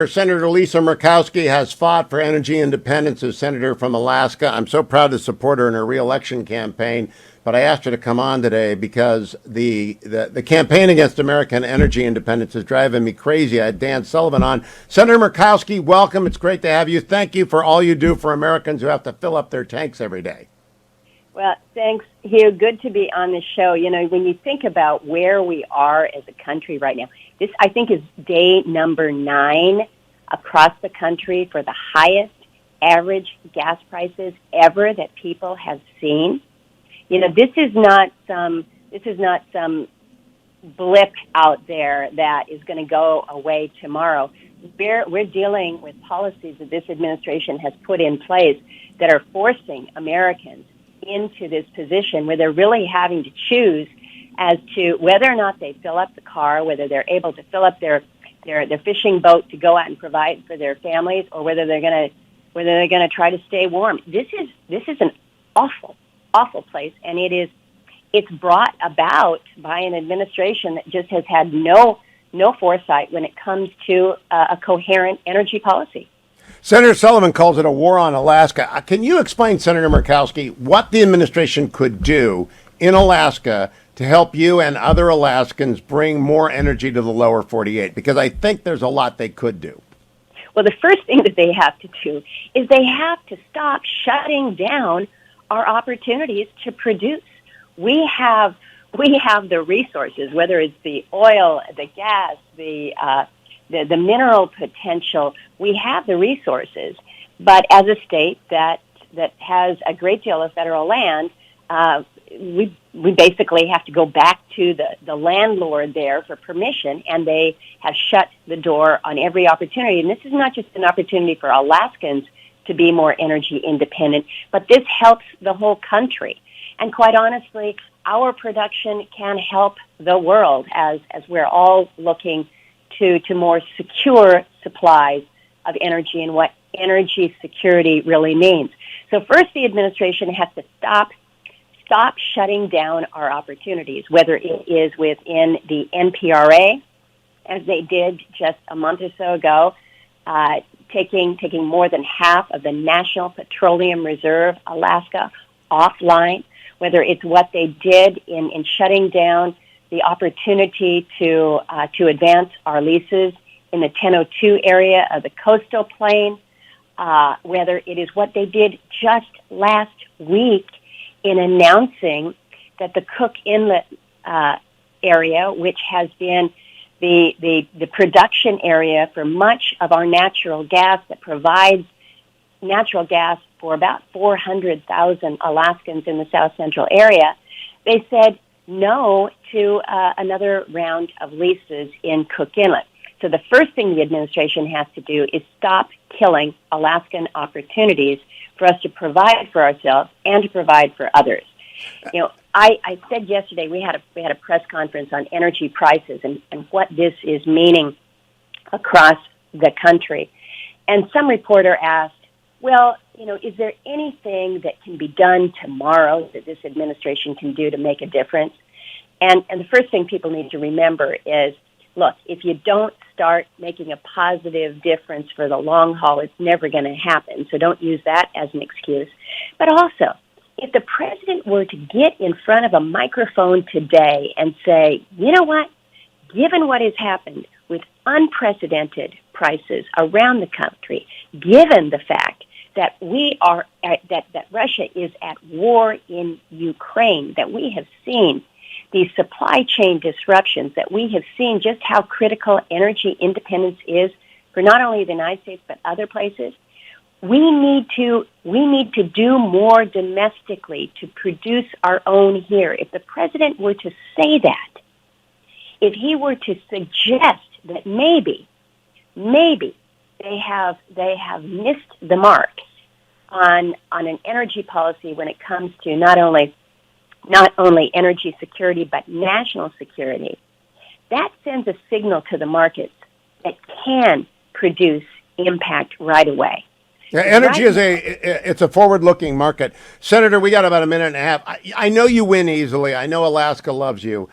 Senator Lisa Murkowski has fought for energy independence as senator from Alaska. I'm so proud to support her in her reelection campaign, but I asked her to come on today because the campaign against American energy independence is driving me crazy. I had Dan Sullivan on. Senator Murkowski, welcome. It's great to have you. Thank you for all you do for Americans who have to fill up their tanks every day. Well, thanks, Hugh. Good to be on the show. You know, when you think about where we are as a country right now, this, I think, is day number 9 across the country for the highest average gas prices ever that people have seen. You know, this is not some blip out there that is going to go away tomorrow. We're dealing with policies that this administration has put in place that are forcing Americans into this position where they're really having to choose as to whether or not they fill up the car, whether they're able to fill up their fishing boat to go out and provide for their families, or whether they're going to try to stay warm. This is an awful place, and it's brought about by an administration that just has had no foresight when it comes to a coherent energy policy. Senator Sullivan calls it a war on Alaska. Can you explain, Senator Murkowski, what the administration could do in Alaska to help you and other Alaskans bring more energy to the lower 48? Because I think there's a lot they could do. Well, the first thing that they have to do is they have to stop shutting down our opportunities to produce. We have the resources, whether it's the oil, the gas, the mineral potential. We have the resources, but as a state that has a great deal of federal land, we basically have to go back to the landlord there for permission, and they have shut the door on every opportunity. And this is not just an opportunity for Alaskans to be more energy independent, but this helps the whole country. And quite honestly, our production can help the world as we're all looking to more secure supplies of energy and what energy security really means. So first, the administration has to stop shutting down our opportunities, whether it is within the NPRA, as they did just a month or so ago, taking more than half of the National Petroleum Reserve, Alaska, offline, whether it's what they did in shutting down the opportunity to advance our leases in the 1002 area of the coastal plain, whether it is what they did just last week in announcing that the Cook Inlet area, which has been the production area for much of our natural gas, that provides natural gas for about 400,000 Alaskans in the south central area, they said no to another round of leases in Cook Inlet. So the first thing the administration has to do is stop killing Alaskan opportunities for us to provide for ourselves and to provide for others. You know, I said yesterday we had a press conference on energy prices and what this is meaning across the country. And some reporter asked, well, you know, is there anything that can be done tomorrow that this administration can do to make a difference? And the first thing people need to remember is, look, if you don't start making a positive difference for the long haul, it's never going to happen. So don't use that as an excuse. But also, if the president were to get in front of a microphone today and say, you know what, given what has happened with unprecedented prices around the country, given the fact that that Russia is at war in Ukraine, that we have seen these supply chain disruptions, that we have seen just how critical energy independence is for not only the United States but other places, we need to do more domestically to produce our own here. If the president were to say that, if he were to suggest that maybe they have missed the mark on an energy policy when it comes to not only energy security but national security, that sends a signal to the markets that can produce impact right away. Yeah, energy it's a forward-looking market. Senator, we got about a minute and a half. I know you win easily. I know Alaska loves you.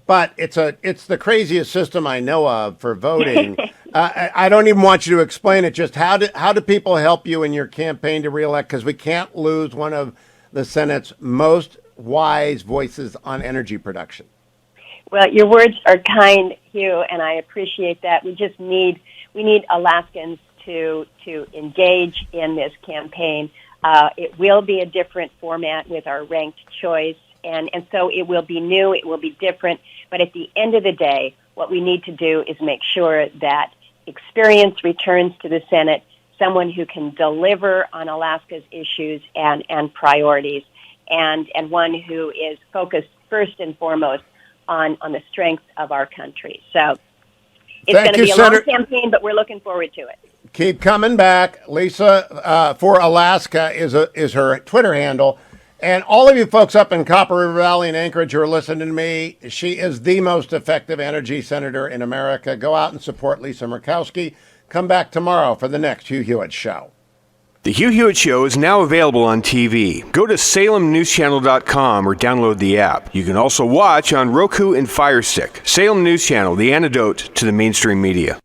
But it's the craziest system I know of for voting. I don't even want you to explain it. Just how do people help you in your campaign to reelect? Because we can't lose one of the Senate's most wise voices on energy production. Well, your words are kind, Hugh, and I appreciate that. We need Alaskans to engage in this campaign. It will be a different format with our ranked choice, and so it will be new, it will be different, but at the end of the day, what we need to do is make sure that experience returns to the Senate, someone who can deliver on Alaska's issues and priorities, and one who is focused first and foremost on the strength of our country. So it's going to be a long campaign, but we're looking forward to it. Keep coming back. Lisa for Alaska is her Twitter handle. And all of you folks up in Copper River Valley and Anchorage who are listening to me, she is the most effective energy senator in America. Go out and support Lisa Murkowski. Come back tomorrow for the next Hugh Hewitt Show. The Hugh Hewitt Show is now available on TV. Go to salemnewschannel.com or download the app. You can also watch on Roku and Fire Stick. Salem News Channel, the antidote to the mainstream media.